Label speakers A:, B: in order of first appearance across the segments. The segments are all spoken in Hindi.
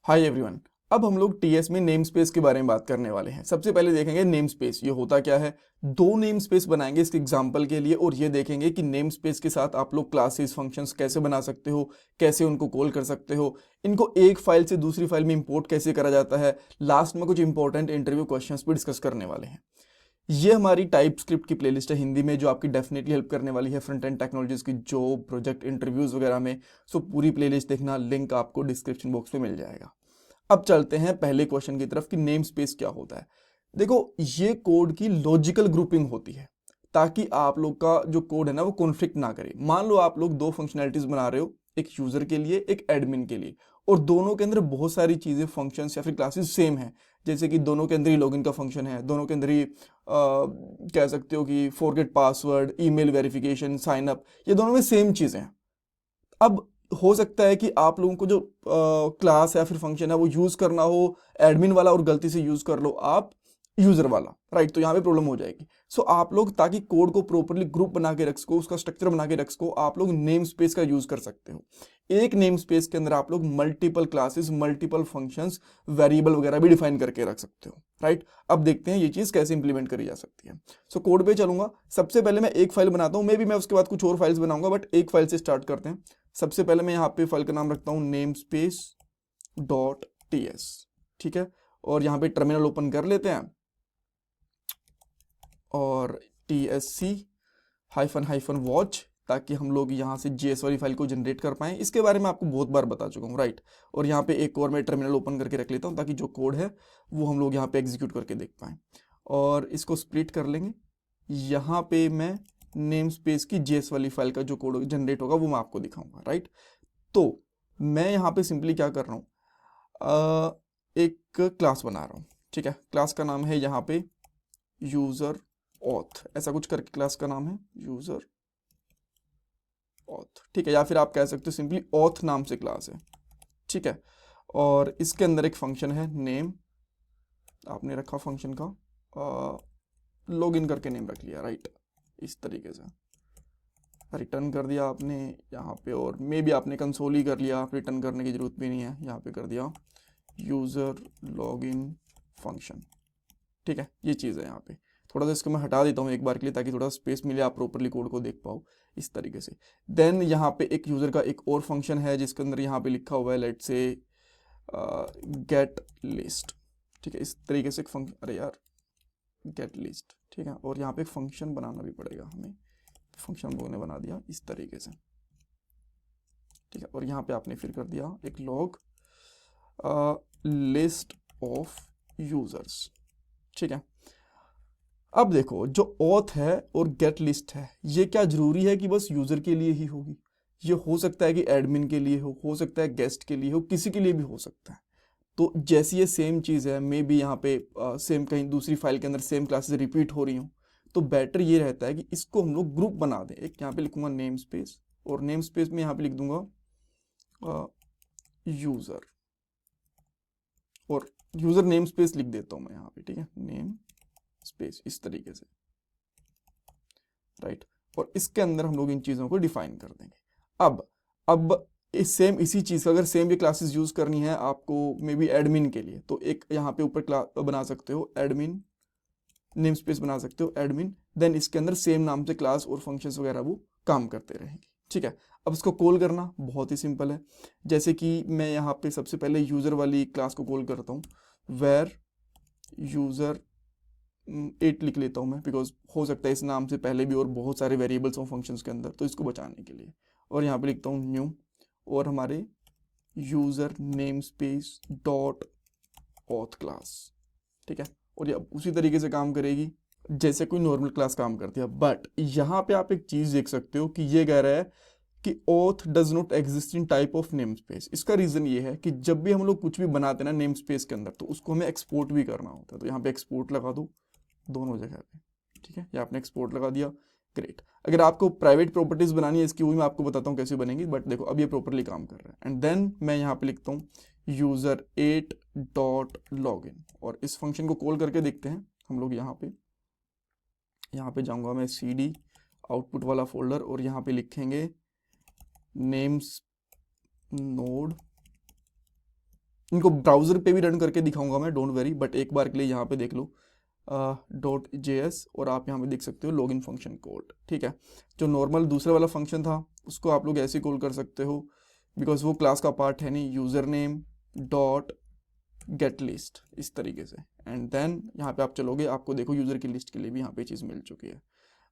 A: Hi everyone. अब हम लोग टीएस में नेम स्पेस के बारे में बात करने वाले हैं। सबसे पहले देखेंगे नेम स्पेस ये होता क्या है। दो नेम स्पेस बनाएंगे इसके एग्जांपल के लिए और ये देखेंगे कि नेम स्पेस के साथ आप लोग क्लासेस फंक्शंस कैसे बना सकते हो, कैसे उनको कॉल कर सकते हो, इनको एक फाइल से दूसरी फाइल में इंपोर्ट कैसे करा जाता है। लास्ट में कुछ इंपॉर्टेंट इंटरव्यू क्वेश्चंस भी डिस्कस करने वाले हैं। ये हमारी टाइप स्क्रिप्ट की प्लेलिस्ट है हिंदी में, जो आपकी डेफिनेटली हेल्प करने वाली है फ्रंट एंड टेक्नोलॉजीज की जॉब प्रोजेक्ट इंटरव्यूज वगैरह में। सो पूरी प्लेलिस्ट देखना, लिंक आपको डिस्क्रिप्शन बॉक्स में मिल जाएगा। अब चलते हैं पहले क्वेश्चन की तरफ कि नेम स्पेस क्या होता है। देखो, ये कोड की लॉजिकल ग्रुपिंग होती है ताकि आप लोग का जो कोड है ना वो कॉन्फ्लिक्ट ना करे। मान लो आप लोग दो फंक्शनैलिटीज बना रहे हो, एक यूजर के लिए एक एडमिन के लिए, और दोनों के अंदर बहुत सारी चीजें फंक्शंस या फिर क्लासेस सेम है। जैसे कि दोनों के अंदर ही लॉगिन का फंक्शन है, दोनों के अंदर ही कह सकते हो कि forget password, email verification, sign up, ये दोनों में सेम चीजें हैं। अब हो सकता है कि आप लोगों को जो क्लास या फिर फंक्शन है वो यूज करना हो एडमिन वाला और गलती से यूज कर लो आप यूजर वाला, राइट। तो यहाँ पे प्रॉब्लम हो जाएगी। सो आप लोग ताकि कोड को प्रॉपरली ग्रुप बना के रख सको, उसका स्ट्रक्चर बना के रख सको, आप लोग नेम स्पेस का यूज कर सकते हो। एक नेम स्पेस के अंदर आप लोग multiple classes, multiple functions, variable वगैरह भी डिफाइन करके रख सकते हो, राइट। अब देखते हैं ये चीज कैसे इंप्लीमेंट करी जा सकती है। सो कोड पे चलूंगा। सबसे पहले मैं एक फाइल बनाता हूँ, मे बी मैं उसके बाद कुछ और फाइल्स बनाऊंगा, बट एक फाइल से स्टार्ट करते हैं। सबसे पहले मैं यहाँ पे फाइल का नाम रखता हूँ name space dot T S, ठीक है। और यहाँ पे टर्मिनल ओपन कर लेते हैं और T S C hyphen hyphen watch, ताकि हम लोग यहाँ से जेएस वाली फाइल को जनरेट कर पाएं। इसके बारे में आपको बहुत बार बता चुका हूँ, राइट। और यहाँ पे एक और मैं टर्मिनल ओपन करके रख लेता हूँ ताकि जो कोड है वो हम लोग यहाँ पे एग्जीक्यूट करके देख पाएं। और इसको स्प्लिट कर लेंगे। यहाँ पे मैं नेम स्पेस की जेएस वाली फाइल का जो कोड जनरेट होगा वो मैं आपको दिखाऊंगा, राइट। तो मैं यहाँ पे सिंपली क्या कर रहा हूँ, एक क्लास बना रहा हूँ, ठीक है। क्लास का नाम है यहाँ पे यूजर ऑथ, ऐसा कुछ करके क्लास का नाम है यूजर ऑथ, ठीक है। या फिर आप कह सकते हो सिंपली ऑथ नाम से क्लास है, ठीक है। और इसके अंदर एक फंक्शन है नेम, आपने रखा फंक्शन का लॉगिन करके नेम रख लिया, राइट। इस तरीके से रिटर्न कर दिया आपने यहाँ पे, और मे भी आपने कंसोल ही कर लिया, रिटर्न करने की जरूरत भी नहीं है। यहाँ पे कर दिया यूजर लॉगिन फंक्शन, ठीक है। ये चीज़ है यहाँ पे। थोड़ा सा इसको मैं हटा देता हूँ एक बार के लिए ताकि थोड़ा स्पेस मिले, आप प्रॉपरली कोड को देख पाओ इस तरीके से। देन यहाँ पे एक यूजर का एक और फंक्शन है जिसके अंदर यहाँ पे लिखा हुआ है लेट से गेट लिस्ट, ठीक है। इस तरीके से एक फंक्शन, अरे यार गेट लिस्ट, ठीक है। और यहाँ पे एक फंक्शन बनाना भी पड़ेगा हमें, फंक्शन हम लोगों ने बना दिया इस तरीके से, ठीक है। और यहाँ पे आपने फिर कर दिया एक लॉग लिस्ट ऑफ यूजर्स, ठीक है। अब देखो, जो ऑथ है और गेट लिस्ट है, ये क्या जरूरी है कि बस यूजर के लिए ही होगी? ये हो सकता है कि एडमिन के लिए हो सकता है गेस्ट के लिए हो, किसी के लिए भी हो सकता है। तो जैसी ये सेम चीज़ है, मे बी यहाँ पे सेम कहीं दूसरी फाइल के अंदर सेम क्लासेस रिपीट हो रही हो, तो बेटर ये रहता है कि इसको हम लोग ग्रुप बना दें। एक यहाँ पे लिखूंगा नेम स्पेस, और नेम स्पेस में यहाँ पे लिख दूंगा यूजर, और यूजर नेम स्पेस लिख देता हूँ मैं यहाँ पे, ठीक है। नेम स्पेस इस तरीके से, राइट। और इसके अंदर हम लोग इन चीज़ों को डिफाइन कर देंगे। अब इसी चीज़ का अगर सेम ये क्लासेस यूज़ करनी है आपको, मे बी एडमिन के लिए, तो एक यहाँ पे ऊपर क्लास बना सकते हो एडमिन, नेम स्पेस बना सकते हो एडमिन। देन इसके अंदर सेम नाम से क्लास और फंक्शंस वगैरह वो काम करते रहेंगे, ठीक है। अब इसको कॉल करना बहुत ही सिंपल है। जैसे कि मैं यहाँ पे सबसे पहले यूज़र वाली क्लास को कॉल करता हूँ, वेर यूज़र 8 लिख लेता हूँ मैं, बिकॉज हो सकता है इस नाम से पहले भी और बहुत सारे वेरिएबल्स हों फंक्शंस के अंदर, तो इसको बचाने के लिए। और यहाँ पे लिखता हूँ न्यू, और हमारे user name space dot auth class, ठीक है। और ये उसी तरीके से काम करेगी जैसे कोई नॉर्मल क्लास काम करती है। बट यहाँ पे आप एक चीज देख सकते हो कि ये कह रहा है कि auth does not exist in type of name space. इसका रीजन ये है कि जब भी हम लोग कुछ भी बनाते हैं ना नेम स्पेस के अंदर, तो उसको हमें एक्सपोर्ट भी करना होता है। तो यहाँ पे एक्सपोर्ट लगा दो दोनों जगह पे, ठीक है। या आपने एक्सपोर्ट लगा दिया, ग्रेट। अगर आपको प्राइवेट प्रॉपर्टीज बनानी है इसकी, वही मैं आपको बताता हूँ कैसे बनेंगी, बट देखो अब ये प्रॉपरली काम कर रहा है। एंड देन मैं यहाँ पे लिखता हूँ यूजर 8 डॉट लॉग इन, और इस फंक्शन को कॉल करके देखते हैं हम लोग। यहाँ पे जाऊंगा मैं cd आउटपुट वाला फोल्डर, और यहाँ पे लिखेंगे नेम्स नोड इनको ब्राउज़र पे भी रन करके दिखाऊंगा मैं, डोंट वेरी, बट एक बार के लिए यहाँ पे देख लो .js और आप यहाँ पे देख सकते हो लॉगिन फंक्शन कोड, ठीक है। जो नॉर्मल दूसरे वाला फंक्शन था उसको आप लोग ऐसे कॉल कर सकते हो बिकॉज वो क्लास का पार्ट है नहीं, user name dot gate list इस तरीके से, एंड देन यहाँ पे आप चलोगे, आपको देखो यूज़र की लिस्ट के लिए भी यहाँ पे चीज़ मिल चुकी है।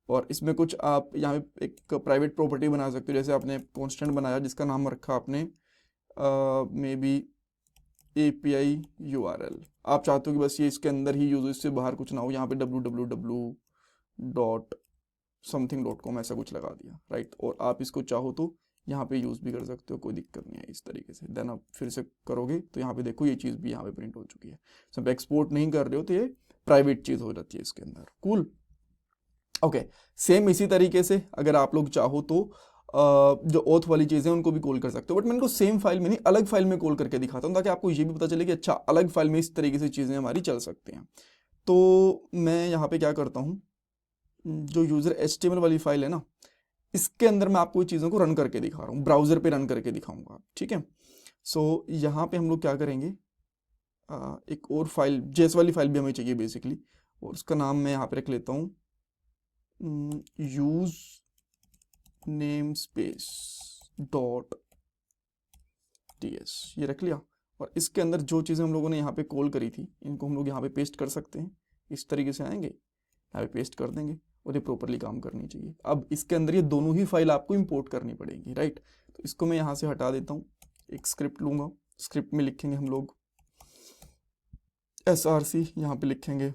A: और इसमें कुछ आप यहाँ पे एक प्राइवेट प्रॉपर्टी बना सकते हो, जैसे आपने कॉन्स्टेंट बनाया जिसका नाम रखा आपने मे बी API URL, आप चाहते हो कि बस ये इसके अंदर ही यूज हो, इससे बाहर कुछ ना हो, यहाँ पे www.something.com ऐसा कुछ लगा दिया, राइट। और आप इसको चाहो तो यहाँ पे यूज़ भी कर सकते हो, कोई दिक्कत नहीं है इस तरीके से। देन आप फिर से करोगे तो यहाँ पे देखो ये चीज़ भी यहाँ पे प्रिंट हो चुकी है। सब एक्सपोर्ट नहीं कर रहे हो तो ये प्राइवेट चीज़ हो जाती है इसके अंदर, कूल। ओके, सेम इसी तरीके से अगर आप लोग चाहो तो जो ओथ वाली चीज़ें उनको भी कॉल कर सकते हो, बट मैं इनको सेम फाइल में नहीं अलग फाइल में कॉल करके दिखाता हूँ ताकि आपको ये भी पता चले कि अच्छा अलग फाइल में इस तरीके से चीज़ें हमारी चल सकती हैं। तो मैं यहाँ पे क्या करता हूँ, जो यूज़र HTML वाली फाइल है ना, इसके अंदर मैं आपको चीज़ों को रन करके दिखा रहा हूँ, ब्राउज़र पे रन करके दिखाऊंगा, ठीक है। सो यहाँ पे हम लोग क्या करेंगे, एक और फाइल जेस वाली फाइल भी हमें चाहिए बेसिकली, और उसका नाम मैं यहाँ पे रख लेता हूँ use name space dot ts, ये रख लिया। और इसके अंदर जो चीज़ें हम लोगों ने यहाँ पे कॉल करी थी इनको हम लोग यहाँ पे पेस्ट कर सकते हैं, इस तरीके से आएंगे यहाँ पे पेस्ट कर देंगे और ये प्रॉपरली काम करनी चाहिए। अब इसके अंदर ये दोनों ही फाइल आपको इंपोर्ट करनी पड़ेगी, राइट। तो इसको मैं यहाँ से हटा देता हूँ, एक स्क्रिप्ट लूँगा, स्क्रिप्ट में लिखेंगे हम लोग src, यहाँ पे लिखेंगे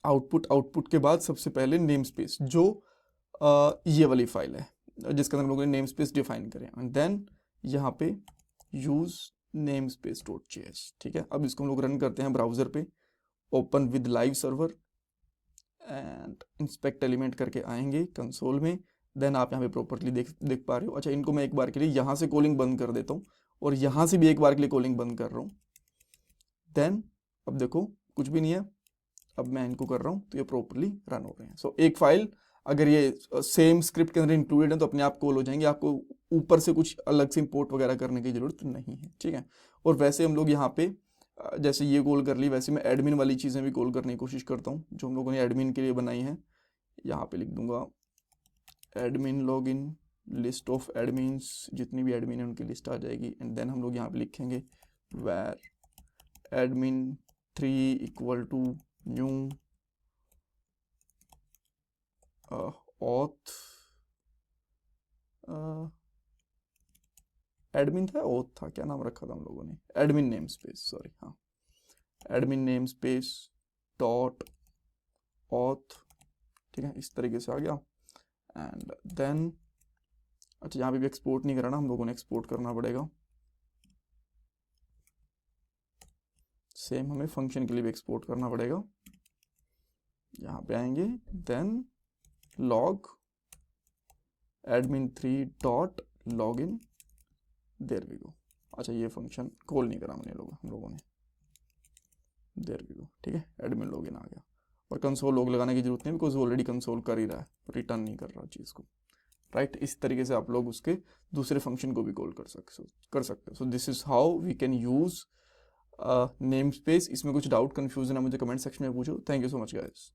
A: आउटपुट, आउटपुट के बाद सबसे पहले नेम स्पेस, जो ये वाली फाइल है जिसके अंदर हम लोगों ने नेम स्पेस डिफाइन करें, एंड देन यहाँ पे use name space dot js, ठीक है। अब इसको हम लोग रन करते हैं ब्राउजर पे, open with live server and inspect element करके आएंगे कंसोल में। देन आप यहाँ पे प्रॉपरली देख पा रहे हो। अच्छा, इनको मैं एक बार के लिए यहाँ से कॉलिंग बंद कर देता हूँ और यहाँ से भी एक बार के लिए कॉलिंग बंद कर रहा हूँ। देन अब देखो कुछ भी नहीं है, अब मैं इनको कर रहा हूँ तो ये प्रॉपरली रन हो रहे हैं। सो एक फाइल अगर ये सेम स्क्रिप्ट के अंदर इंक्लूडेड है तो अपने आप कॉल हो जाएंगे, आपको ऊपर से कुछ अलग से इंपोर्ट वगैरह करने की ज़रूरत नहीं है, ठीक है। और वैसे हम लोग यहाँ पे जैसे ये कॉल कर ली, वैसे मैं एडमिन वाली चीज़ें भी कॉल करने की कोशिश करता हूँ जो हम लोगों ने एडमिन के लिए बनाई है। यहाँ पे लिख दूंगा admin login, list of admins, जितनी भी एडमिन है उनकी लिस्ट आ जाएगी। एंड देन हम लोग यहाँ पे लिखेंगे where admin3 equal to new auth, admin था auth था, क्या नाम रखा था हम लोगों ने, एडमिन नेम स्पेस, सॉरी, हाँ, admin name space dot auth, ठीक है, इस तरीके से आ गया। एंड देन अच्छा, यहाँ पे भी एक्सपोर्ट नहीं करना, हम लोगों ने एक्सपोर्ट करना पड़ेगा। सेम हमें फंक्शन के लिए भी एक्सपोर्ट करना पड़ेगा। यहाँ पे आएंगे, then log admin3 dot login, there we go. अच्छा, ये फंक्शन कॉल नहीं करा हम लोगों ने, देयर वी गो, ठीक है, एडमिन लॉगिन आ गया। और कंसोल लॉग लगाने की जरूरत नहीं बिकॉज ऑलरेडी कंसोल कर ही रहा है, रिटर्न नहीं कर रहा चीज़ को, राइट। इस तरीके से आप लोग उसके दूसरे फंक्शन को भी कॉल कर सकते हो। So this is how we can use namespace. इसमें कुछ डाउट कन्फ्यूजन है मुझे कमेंट सेक्शन में पूछो। Thank you so much guys.